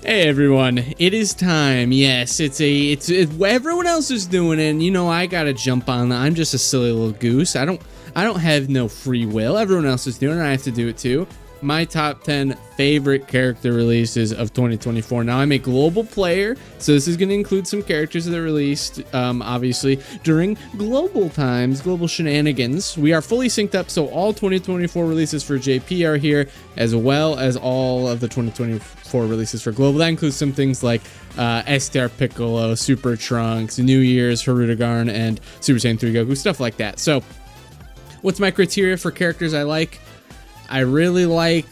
Hey everyone, it is time. Yes, it's everyone else is doing it, and you know I gotta jump on that. I'm just a silly little goose. I don't have no free will. Everyone else is doing it, I have to do it too. My top 10 favorite character releases of 2024. Now I'm a global player, so this is going to include some characters that are released obviously during global times, global shenanigans. We are fully synced up, so all 2024 releases for JP are here, as well as all of the 2024 releases for global. That includes some things like STR Piccolo, Super Trunks, New Year's, Hirudegarn, and Super Saiyan 3 Goku, stuff like that. So what's my criteria for characters I like? I really like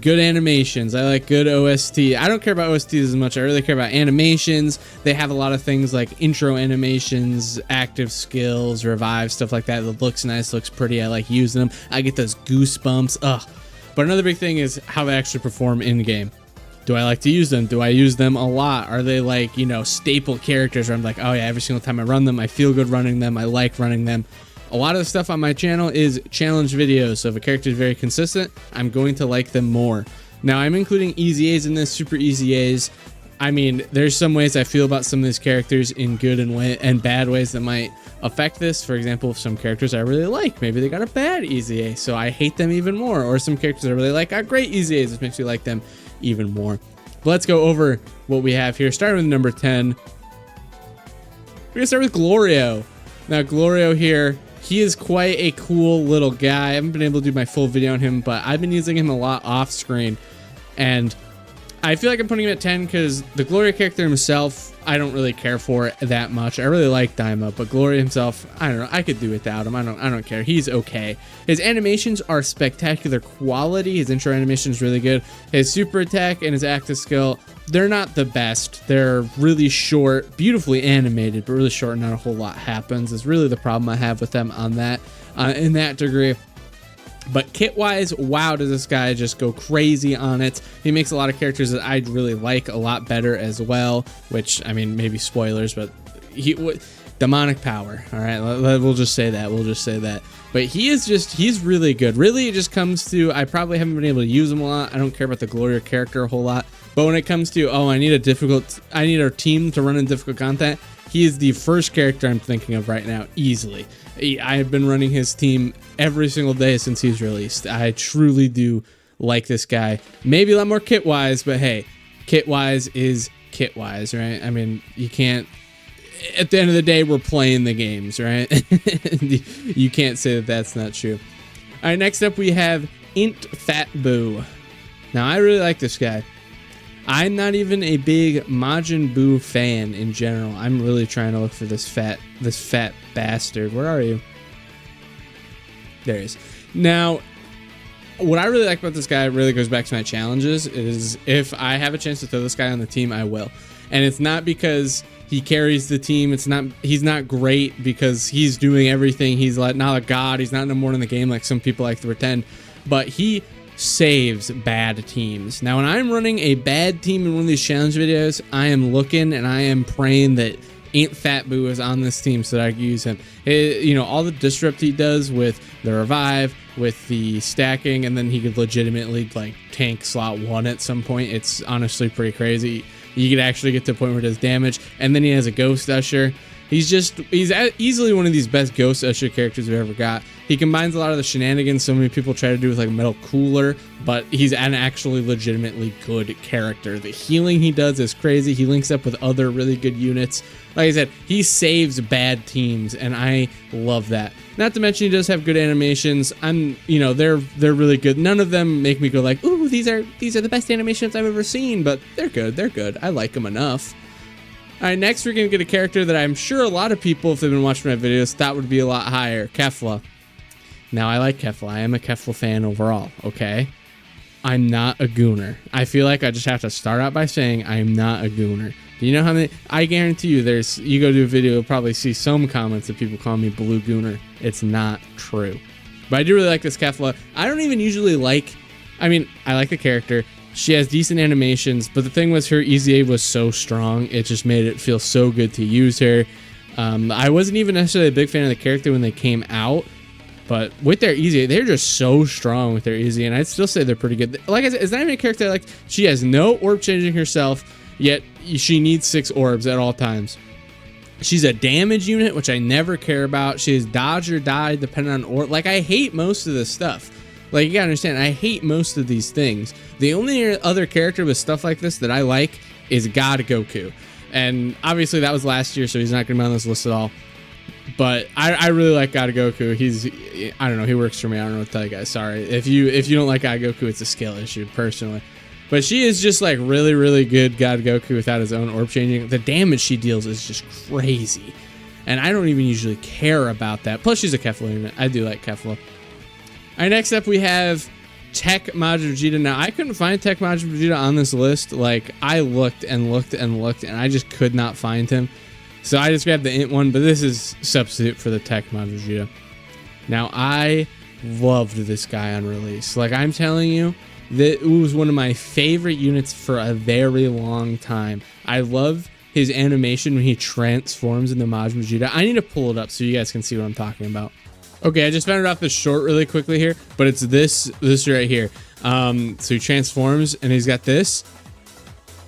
good animations. I like good OST. I don't care about OSTs as much. I really care about animations. They have a lot of things like intro animations, active skills, revive, stuff like that. It looks nice, looks pretty. I like using them. I get those goosebumps. Ugh. But another big thing is how they actually perform in game. Do I like to use them? Do I use them a lot? Are they like, you know, staple characters where I'm like, oh yeah, every single time I run them, I feel good running them. I like running them. A lot of the stuff on my channel is challenge videos, so if a character is very consistent, I'm going to like them more. Now, I'm including easy A's in this, super easy A's. I mean, there's some ways I feel about some of these characters in good and bad ways that might affect this. For example, some characters I really like, maybe they got a bad easy A, so I hate them even more. Or some characters I really like got great easy A's, which makes me like them even more. But let's go over what we have here. Starting with number 10, we're gonna start with Glorio. Now, Glorio here, he is quite a cool little guy. I haven't been able to do my full video on him, but I've been using him a lot off screen. And I feel like I'm putting him at 10 because the Gloria character himself, I don't really care for it that much. I really like Daima, but Gloria himself, I don't know. I could do without him. I don't care. He's okay. His animations are spectacular quality. His intro animation is really good. His super attack and his active skill, they're not the best. They're really short, beautifully animated, but really short. Not a whole lot happens. Is really the problem I have with them on that, in that degree. But kit-wise, wow, does this guy just go crazy on it. He makes a lot of characters that I really like a lot better as well, which, I mean, maybe spoilers, but demonic power, all right? We'll just say that. We'll just say that. But he's really good. Really, it just comes to, I probably haven't been able to use him a lot. I don't care about the Gloria character a whole lot. But when it comes to, oh, I need a team to run in difficult content, he is the first character I'm thinking of right now, easily. I've been running his team every single day since he's released. I truly do like this guy. Maybe a lot more kit-wise, but hey, kit-wise is kit-wise, right? I mean, you can't... At the end of the day, we're playing the games, right? You can't say that that's not true. All right, next up we have Int Fat Boo. Now, I really like this guy. I'm not even a big Majin Buu fan in general. I'm really trying to look for this fat bastard. Where are you? There he is. Now, what I really like about this guy really goes back to my challenges, is if I have a chance to throw this guy on the team, I will. And it's not because he carries the team. He's not great because he's doing everything. He's like not a god. He's not number one in the game like some people like to pretend. But he saves bad teams. Now, when I'm running a bad team in one of these challenge videos, I am looking and I am praying that Ain't Fat Boo is on this team so that I can use him. You know, all the disrupt he does with the revive, with the stacking, and then he could legitimately like tank slot 1 at some point. It's honestly pretty crazy. You could actually get to a point where it does damage, and then he has a Ghost Usher. He's easily one of these best Ghost Usher characters we've ever got. He combines a lot of the shenanigans so many people try to do with like Metal Cooler, but he's an actually legitimately good character. The healing he does is crazy. He links up with other really good units. Like I said, he saves bad teams, and I love that. Not to mention he does have good animations. They're really good. None of them make me go like, ooh, these are the best animations I've ever seen, but they're good. They're good. I like them enough. All right, next we're going to get a character that I'm sure a lot of people, if they've been watching my videos, thought would be a lot higher, Kefla. Now, I like Kefla. I am a Kefla fan overall, okay? I'm not a gooner. I feel like I just have to start out by saying I'm not a gooner. Do you know how many? I guarantee you you go to a video, you'll probably see some comments of people calling me blue gooner. It's not true. But I do really like this Kefla. I don't even usually I like the character. She has decent animations, but the thing was her EZA was so strong, it just made it feel so good to use her. I wasn't even necessarily a big fan of the character when they came out, But with their easy, they're just so strong with their easy, and I'd still say they're pretty good. Like I said, it's not even a character like she has no orb changing herself, yet she needs 6 orbs at all times. She's a damage unit, which I never care about. She has dodge or die depending on orb. Like, I hate most of this stuff. Like, you gotta understand, I hate most of these things. The only other character with stuff like this that I like is God Goku. And obviously that was last year, so he's not gonna be on this list at all. But I really like God Goku. He's, I don't know, he works for me. I don't know what to tell you guys. Sorry. If you don't like God Goku, it's a skill issue, personally. But she is just like really, really good God Goku without his own orb changing. The damage she deals is just crazy. And I don't even usually care about that. Plus, she's a Kefla unit. I do like Kefla. All right, next up we have Tech Majin Vegeta. Now, I couldn't find Tech Majin Vegeta on this list. Like, I looked and looked and looked, and I just could not find him. So I just grabbed the int one, but this is substitute for the Tech Majin Vegeta. Now, I loved this guy on release. Like, I'm telling you, that it was one of my favorite units for a very long time. I love his animation when he transforms into Majin Vegeta. I need to pull it up so you guys can see what I'm talking about. Okay, I just found it off the short really quickly here, but it's this right here. So he transforms and he's got this.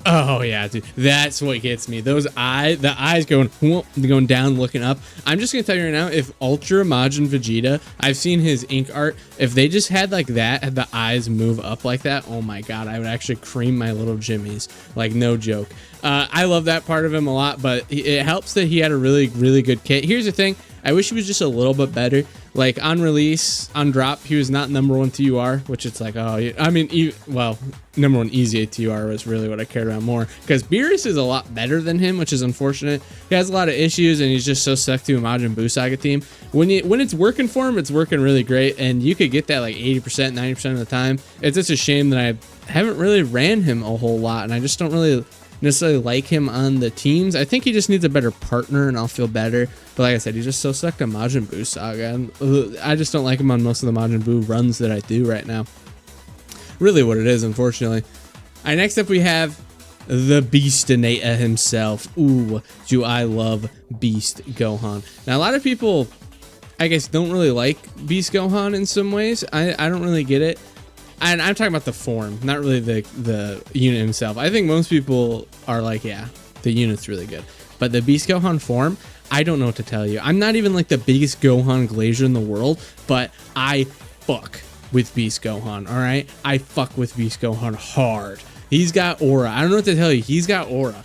Oh yeah, dude, that's what gets me. The eyes going down, looking up. I'm just gonna tell you right now, if Ultra Majin Vegeta, I've seen his ink art. If they just had like that, had the eyes move up like that, oh my god, I would actually cream my little jimmies. Like, no joke. I love that part of him a lot, but it helps that he had a really, really good kit. Here's the thing. I wish he was just a little bit better. Like, on release, on drop, he was not #1 TUR, which it's like, oh, I mean, well, #1 easy TUR was really what I cared about more, because Beerus is a lot better than him, which is unfortunate. He has a lot of issues, and he's just so stuck to a Majin Buu Saga team. When it's working for him, it's working really great, and you could get that like 80%, 90% of the time. It's just a shame that I haven't really ran him a whole lot, and I just don't really necessarily like him on the teams. I think he just needs a better partner, and I'll feel better. But like I said, he's just so stuck to Majin Buu Saga, and I just don't like him on most of the Majin Buu runs that I do right now. Really what it is, unfortunately. All right, next up we have the Beastinator himself. Ooh, do I love Beast Gohan. Now, a lot of people, I guess, don't really like Beast Gohan in some ways. I don't really get it. And I'm talking about the form, not really the unit himself. I think most people are like, yeah, the unit's really good. But the Beast Gohan form, I don't know what to tell you. I'm not even like the biggest Gohan glazier in the world, but I fuck with Beast Gohan, all right? I fuck with Beast Gohan hard. He's got aura. I don't know what to tell you. He's got aura.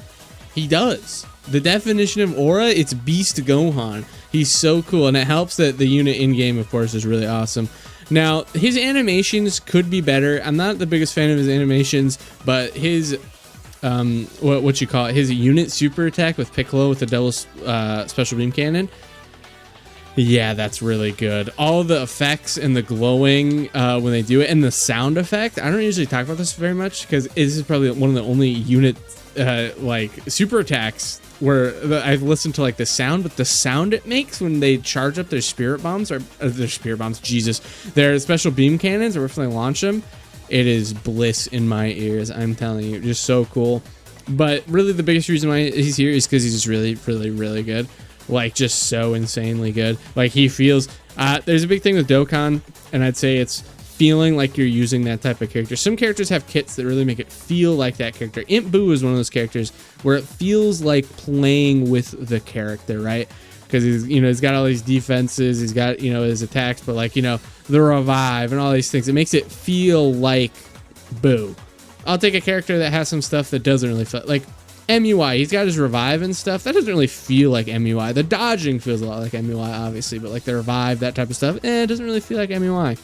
He does. The definition of aura, it's Beast Gohan. He's so cool, and it helps that the unit in-game, of course, is really awesome. Now, his animations could be better. I'm not the biggest fan of his animations, but his, what you call it, his unit super attack with Piccolo with the double special beam cannon. Yeah, that's really good. All the effects and the glowing when they do it, and the sound effect. I don't usually talk about this very much because this is probably one of the only unit like super attacks where I've listened to like the sound, but the sound it makes when they charge up their spirit bombs, or their spirit bombs, Jesus, their special beam cannons, or if they launch them, it is bliss in my ears. I'm telling you, just so cool. But really, the biggest reason why he's here is because he's just really, really, really good. Like, just so insanely good. Like, he feels. There's a big thing with Dokkan, and I'd say it's feeling like you're using that type of character. Some characters have kits that really make it feel like that character. Imp Buu is one of those characters where it feels like playing with the character, right? Because he's got all these defenses, he's got his attacks, but like the revive and all these things. It makes it feel like Buu. I'll take a character that has some stuff that doesn't really feel like MUI. He's got his revive and stuff. That doesn't really feel like MUI. The dodging feels a lot like MUI, obviously, but like the revive, that type of stuff, it doesn't really feel like MUI.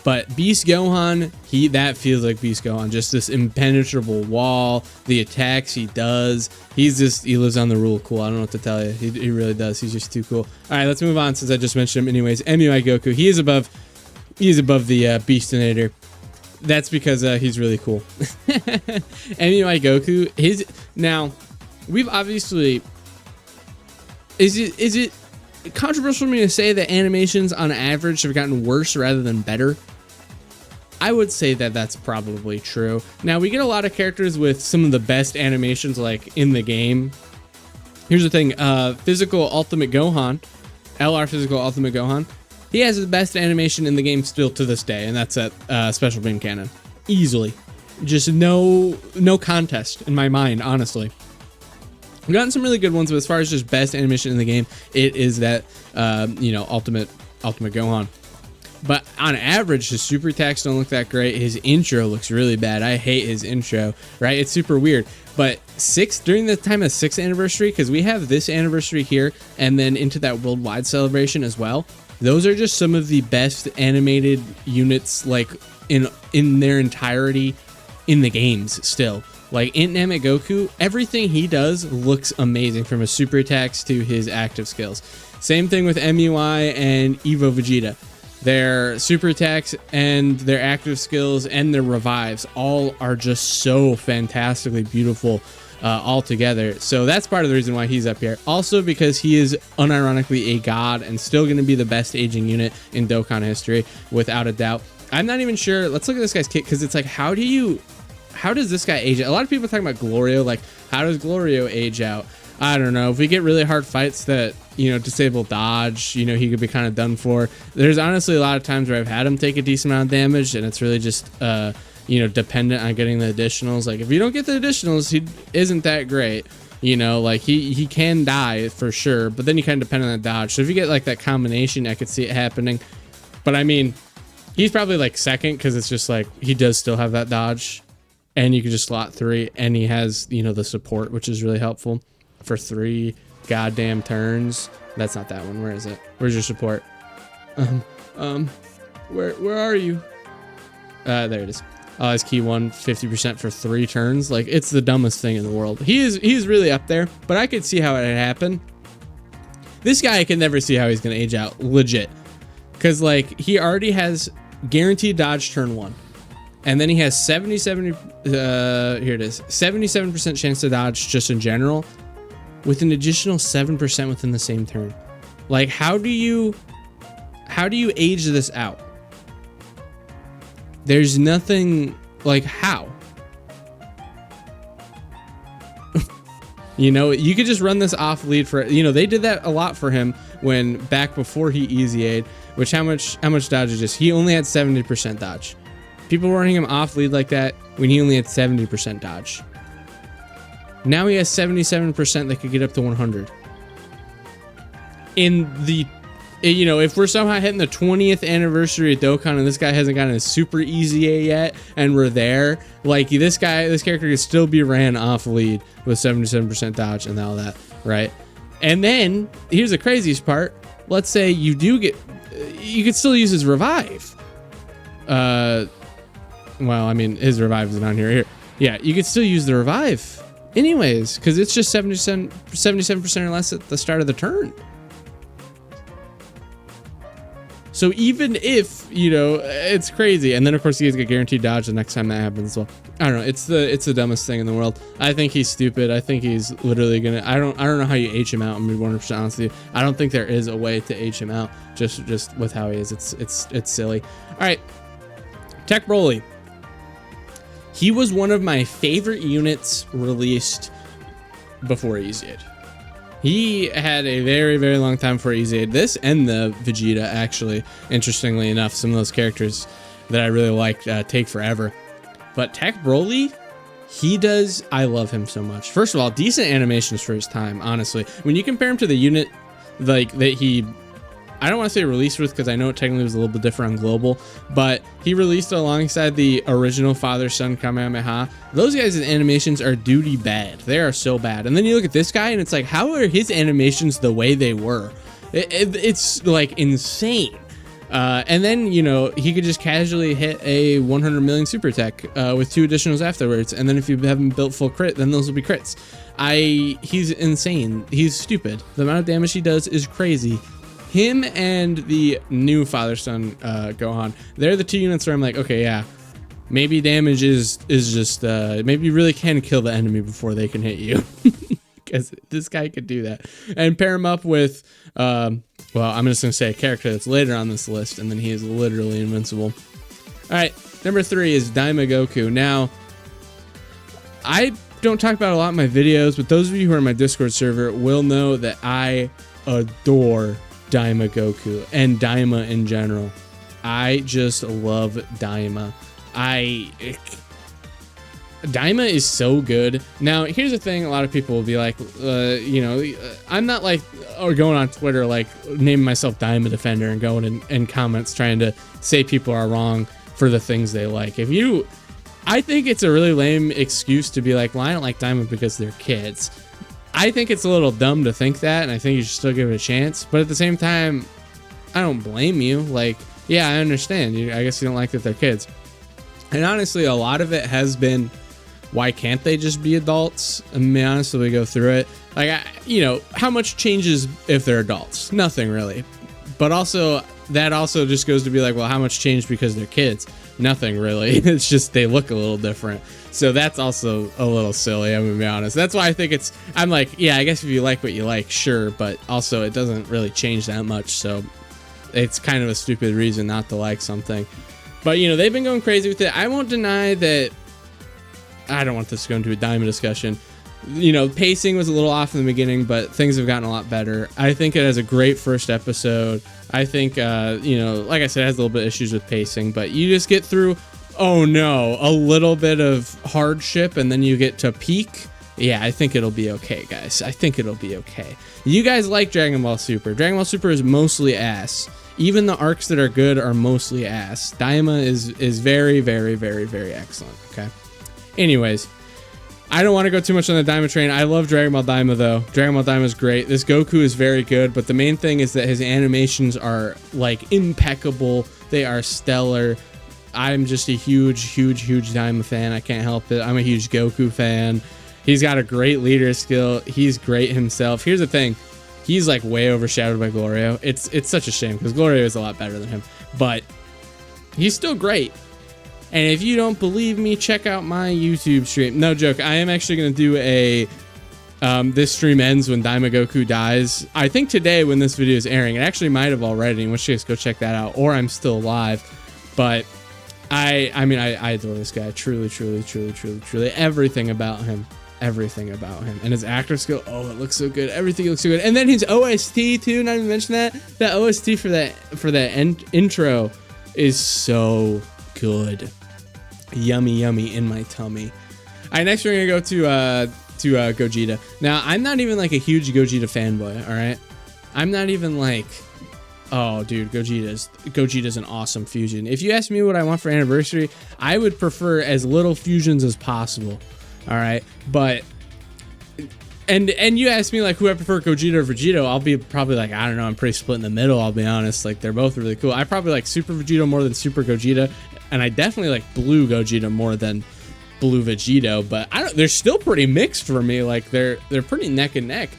But Beast Gohan, that feels like Beast Gohan. Just this impenetrable wall, the attacks he does. He lives on the rule cool. I don't know what to tell you. He really does. He's just too cool. All right, let's move on since I just mentioned him anyways. MUI Goku, he is above the Beastinator. That's because he's really cool. MUI Goku, now, we've obviously, is it controversial for me to say that animations on average have gotten worse rather than better? I would say that that's probably true. Now, we get a lot of characters with some of the best animations like in the game. Here's the thing, Physical Ultimate Gohan, LR Physical Ultimate Gohan. He has the best animation in the game still to this day, and that's at Special Beam Cannon. Easily. Just no contest in my mind, honestly. We've gotten some really good ones, but as far as just best animation in the game, it is that, Ultimate Gohan. But on average, his super attacks don't look that great. His intro looks really bad. I hate his intro, right? It's super weird. But during the time of 6th anniversary, because we have this anniversary here, and then into that worldwide celebration as well, those are just some of the best animated units, like, in their entirety in the games still. Like, in Namek Goku, everything he does looks amazing, from his super attacks to his active skills. Same thing with MUI and Evo Vegeta. Their super attacks and their active skills and their revives all are just so fantastically beautiful all together. So that's part of the reason why he's up here. Also because he is unironically a god and still going to be the best aging unit in Dokkan history, without a doubt. I'm not even sure. Let's look at this guy's kit, because it's like, how does this guy age out? A lot of people are talking about Glorio, like, how does Glorio age out? I don't know. If we get really hard fights that, disable dodge, he could be kind of done for. There's honestly a lot of times where I've had him take a decent amount of damage, and it's really just, dependent on getting the additionals. Like, if you don't get the additionals, he isn't that great. Like, he can die for sure, but then you kind of depend on that dodge. So if you get, like, that combination, I could see it happening. But, I mean, he's probably, like, second, because it's just, like, he does still have that dodge, and you can just slot 3, and he has, the support, which is really helpful for 3 goddamn turns. That's not that one. Where is it? Where's your support? Where are you? There it is. Oh, his key 1, 50% for 3 turns. Like, it's the dumbest thing in the world. He's really up there, but I could see how it had happened. This guy, I can never see how he's gonna age out, legit. Because, like, he already has guaranteed dodge turn 1. And then he has 77% chance to dodge just in general, with an additional 7% within the same turn. Like, how do you age this out? There's nothing, like, how? You could just run this off lead for, they did that a lot for him when back before he easy aid, which how much dodge is this? He only had 70% dodge. People were running him off lead like that when he only had 70% dodge. Now he has 77% that could get up to 100. If we're somehow hitting the 20th anniversary of Dokkan and this guy hasn't gotten a super easy A yet, and we're there, like, this character could still be ran off lead with 77% dodge and all that, right? And then here's the craziest part. Let's say you could still use his revive. Well, I mean, his revive isn't on here. Yeah, you could still use the revive anyways, because it's just 77% or less at the start of the turn. So even if, it's crazy. And then, of course, you guys get guaranteed dodge the next time that happens. Well, I don't know. It's the dumbest thing in the world. I think he's stupid. I think he's literally gonna. I don't know how you H him out. I'm gonna be 100% honest with you. I don't think there is a way to H him out just with how he is. It's silly. All right, Tech Broly. He was one of my favorite units released before Easy Aid. He had a very, very long time before Easy Aid. This and the Vegeta, actually, interestingly enough, some of those characters that I really like take forever. But Tech Broly, I love him so much. First of all, decent animations for his time, honestly. When you compare him to the unit like that he, I don't want to say released with, because I know it technically was a little bit different on global, but he released alongside the original father-son Kamehameha. Those guys' animations are duty bad. They are so bad. And then you look at this guy and it's like, how are his animations the way they were? It's like insane. And then, he could just casually hit a 100 million super attack with 2 additionals afterwards. And then if you have him built full crit, then those will be crits. He's insane. He's stupid. The amount of damage he does is crazy. Him and the new father-son Gohan, they're the 2 units where I'm like, okay, yeah, maybe damage is just, maybe you really can kill the enemy before they can hit you. Because this guy could do that. And pair him up with, well, I'm just going to say a character that's later on this list, and then he is literally invincible. All right, number 3 is Daima Goku. Now, I don't talk about it a lot in my videos, but those of you who are in my Discord server will know that I adore Daima Goku and Daima in general. I just love Daima. Daima is so good. Now, here's the thing. A lot of people will be like, I'm not like, or going on Twitter, like naming myself Daima Defender and going in comments trying to say people are wrong for the things they like. I think it's a really lame excuse to be like, well, I don't like Daima because they're kids. I think it's a little dumb to think that, and I think you should still give it a chance. But at the same time, I don't blame you. Like, yeah, I understand. I guess you don't like that they're kids. And honestly, a lot of it has been, why can't they just be adults? I mean, honestly, we go through it. Like, how much changes if they're adults? Nothing really. But also, that also just goes to be like, well, how much changed because they're kids? Nothing really. It's just they look a little different. So that's also a little silly, I'm gonna be honest. That's why I think I'm like, yeah, I guess if you like what you like, sure. But also, it doesn't really change that much. So it's kind of a stupid reason not to like something. But, they've been going crazy with it. I won't deny that. I don't want this to go into a Daima discussion. Pacing was a little off in the beginning, but things have gotten a lot better. I think it has a great first episode. I think, like I said, it has a little bit of issues with pacing, but you just get through, a little bit of hardship, and then you get to peak. Yeah, I think it'll be okay, guys. I think it'll be okay. You guys like Dragon Ball Super. Dragon Ball Super is mostly ass. Even the arcs that are good are mostly ass. Daima is very, very, very, very excellent, okay? Anyways, I don't want to go too much on the Daima train. I love Dragon Ball Daima, though. Dragon Ball Daima is great. This Goku is very good, but the main thing is that his animations are, like, impeccable. They are stellar. I'm just a huge, huge, huge Daima fan. I can't help it. I'm a huge Goku fan. He's got a great leader skill. He's great himself. Here's the thing. He's, like, way overshadowed by Glorio. It's such a shame, because Glorio is a lot better than him. But he's still great. And if you don't believe me, check out my YouTube stream. No joke. I am actually going to do a this stream ends when Daima Goku dies. I think today when this video is airing. It actually might have already, in which case go check that out. Or I'm still alive. But I adore this guy. Truly, truly, truly, truly, truly. Everything about him. Everything about him. And his actor skill. Oh, it looks so good. Everything looks so good. And then his OST too. Not even mention that. That OST for that intro is so good. Yummy, yummy in my tummy. All right, next we're gonna go to Gogeta. Now, I'm not even like a huge Gogeta fanboy. All right, I'm not even like, oh, dude, Gogeta's an awesome fusion. If you ask me what I want for anniversary, I would prefer as little fusions as possible. All right, but and you ask me like who I prefer, Gogeta or Vegito, I'll be probably like, I don't know, I'm pretty split in the middle. I'll be honest, like they're both really cool. I probably like Super Vegito more than Super Gogeta. And I definitely like Blue Gogeta more than Blue Vegito, but they're still pretty mixed for me. Like they're pretty neck and neck.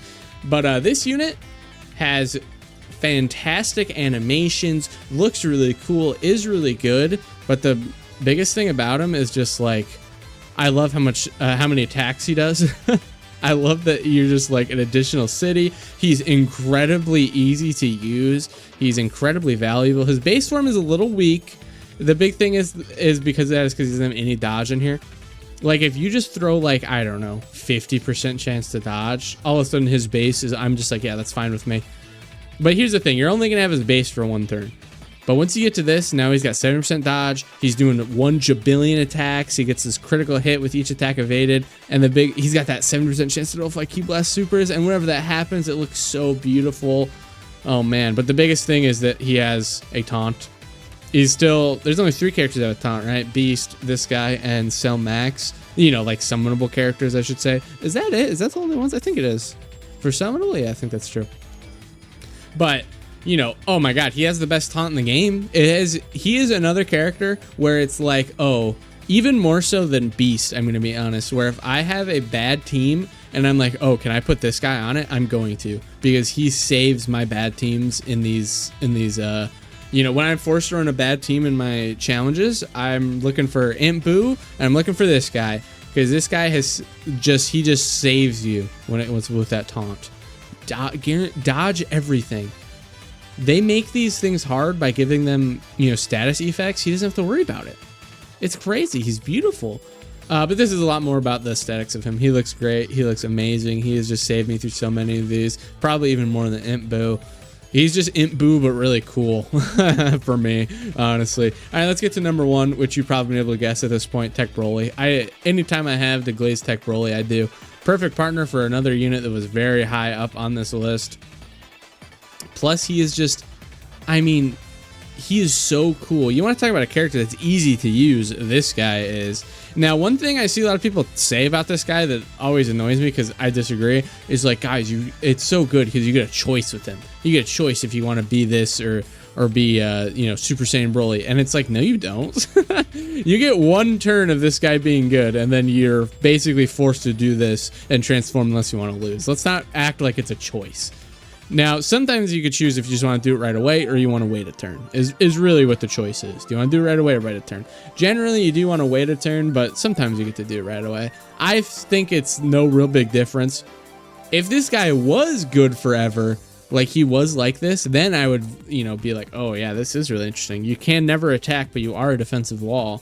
But this unit has fantastic animations, looks really cool, is really good. But the biggest thing about him is just like, I love how many attacks he does. I love that you're just like an additional city. He's incredibly easy to use. He's incredibly valuable. His base form is a little weak. The big thing is because of that is because he doesn't have any dodge in here. Like if you just throw like, I don't know, 50% chance to dodge, all of a sudden his base is, I'm just like, yeah, that's fine with me. But here's the thing, you're only gonna have his base for one turn. But once you get to this, now he's got 7% dodge. He's doing 1 jabillion attacks. He gets this critical hit with each attack evaded. And he's got that 70% chance to nullify Ki Blast supers. And whenever that happens, it looks so beautiful. Oh man, but the biggest thing is that he has a taunt. There's only 3 characters that have taunt, right? Beast, this guy, and Cell Max. Like summonable characters, I should say. Is that it? Is that the only ones? I think it is. For summonable? Yeah, I think that's true. But, oh my god, he has the best taunt in the game. He is another character where it's like, oh, even more so than Beast, I'm going to be honest, where if I have a bad team and I'm like, oh, can I put this guy on it? I'm going to, because he saves my bad teams in these when I'm forced to run a bad team in my challenges, I'm looking for Imp Boo, and I'm looking for this guy, because this guy he just saves you when it was with that taunt. Dodge everything. They make these things hard by giving them, status effects. He doesn't have to worry about it. It's crazy. He's beautiful. But this is a lot more about the aesthetics of him. He looks great. He looks amazing. He has just saved me through so many of these, probably even more than Imp Boo. He's just Imp Boo, but really cool for me, honestly. All right, let's get to number 1, which you probably been able to guess at this point, Tech Broly. Anytime I have the Glazed Tech Broly, I do. Perfect partner for another unit that was very high up on this list. Plus, he is just, I mean, he is so cool. You want to talk about a character that's easy to use? This guy is. Now, one thing I see a lot of people say about this guy that always annoys me, because I disagree, is like, guys, it's so good because you get a choice with him. You get a choice if you want to be this or be you know, Super Saiyan Broly, and it's like, no, you don't. You get one turn of this guy being good, and then you're basically forced to do this and transform unless you want to lose. Let's not act like it's a choice. Now, sometimes you could choose if you just want to do it right away or you want to wait a turn, is really what the choice is. Do you want to do it right away or wait a turn? Generally, you do want to wait a turn, but sometimes you get to do it right away. I think it's no real big difference. If this guy was good forever, like he was like this, then I would, you know, be like, oh yeah, this is really interesting. You can never attack, but you are a defensive wall.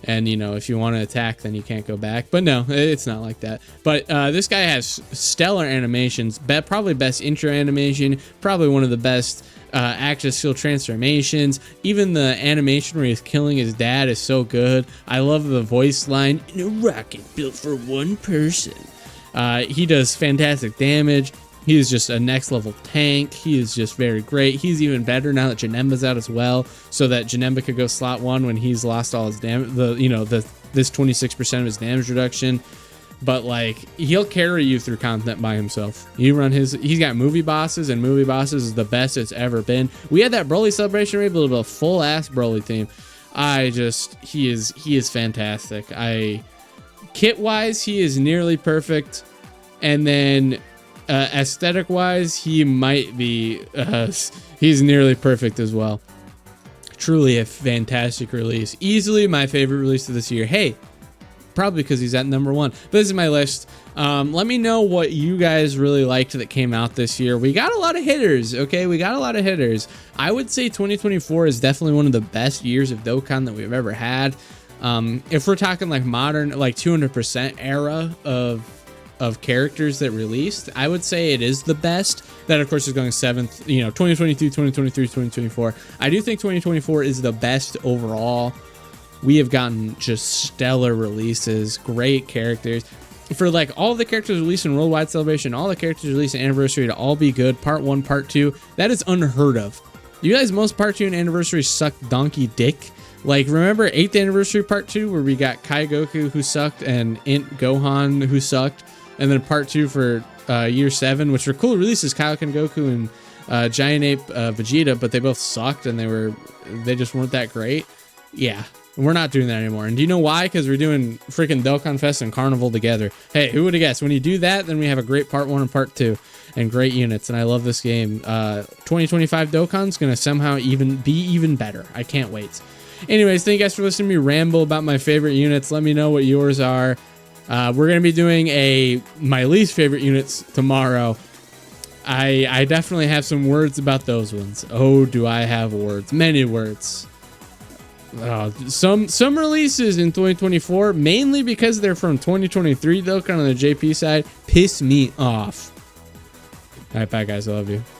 And, you know, if you want to attack, then you can't go back. But no, it's not like that. But this guy has stellar animations. Probably best intro animation. Probably one of the best active skill transformations. Even the animation where he's killing his dad is so good. I love the voice line. In a rocket built for one person. He does fantastic damage. He is just a next level tank. He is just very great. He's even better now that Janemba's out as well, so that Janemba could go slot 1 when he's lost all his damage. This 26% of his damage reduction. But like, he'll carry you through content by himself. You run he's got movie bosses, and movie bosses is the best it's ever been. We had that Broly celebration. We built a full ass Broly team. He is fantastic. Kit wise, he is nearly perfect, and then aesthetic wise, he might be he's nearly perfect as well. Truly a fantastic release. Easily my favorite release of this year. Hey, probably because he's at number 1. But this is my list. Let me know what you guys really liked that came out this year. We got a lot of hitters, okay? We got a lot of hitters. I would say 2024 is definitely one of the best years of Dokkan that we've ever had. If we're talking like modern, like 200% era of characters that released, I would say it is the best. That of course is going 7th, you know, 2022, 2023, 2024. I do think 2024 is the best overall. We have gotten just stellar releases, great characters. For like all the characters released in Worldwide Celebration, all the characters released in Anniversary to all be good, part 1, part 2, that is unheard of. You guys, most part 2 and Anniversary suck donkey dick. Like, remember 8th Anniversary part 2 where we got Kai Goku who sucked and Int Gohan who sucked? And then part 2 for year 7, which were cool releases, Kaioken Goku and Giant Ape Vegeta, but they both sucked and they just weren't that great. Yeah, we're not doing that anymore. And do you know why? Because we're doing freaking Dokkan Fest and Carnival together. Hey, who would have guessed? When you do that, then we have a great part 1 and part 2 and great units. And I love this game. 2025 Dokkan's going to somehow be even better. I can't wait. Anyways, thank you guys for listening to me ramble about my favorite units. Let me know what yours are. We're going to be doing my least favorite units tomorrow. I definitely have some words about those ones. Oh, do I have words? Many words. Some releases in 2024, mainly because they're from 2023, though, kind of on the JP side, piss me off. All right, bye, guys. I love you.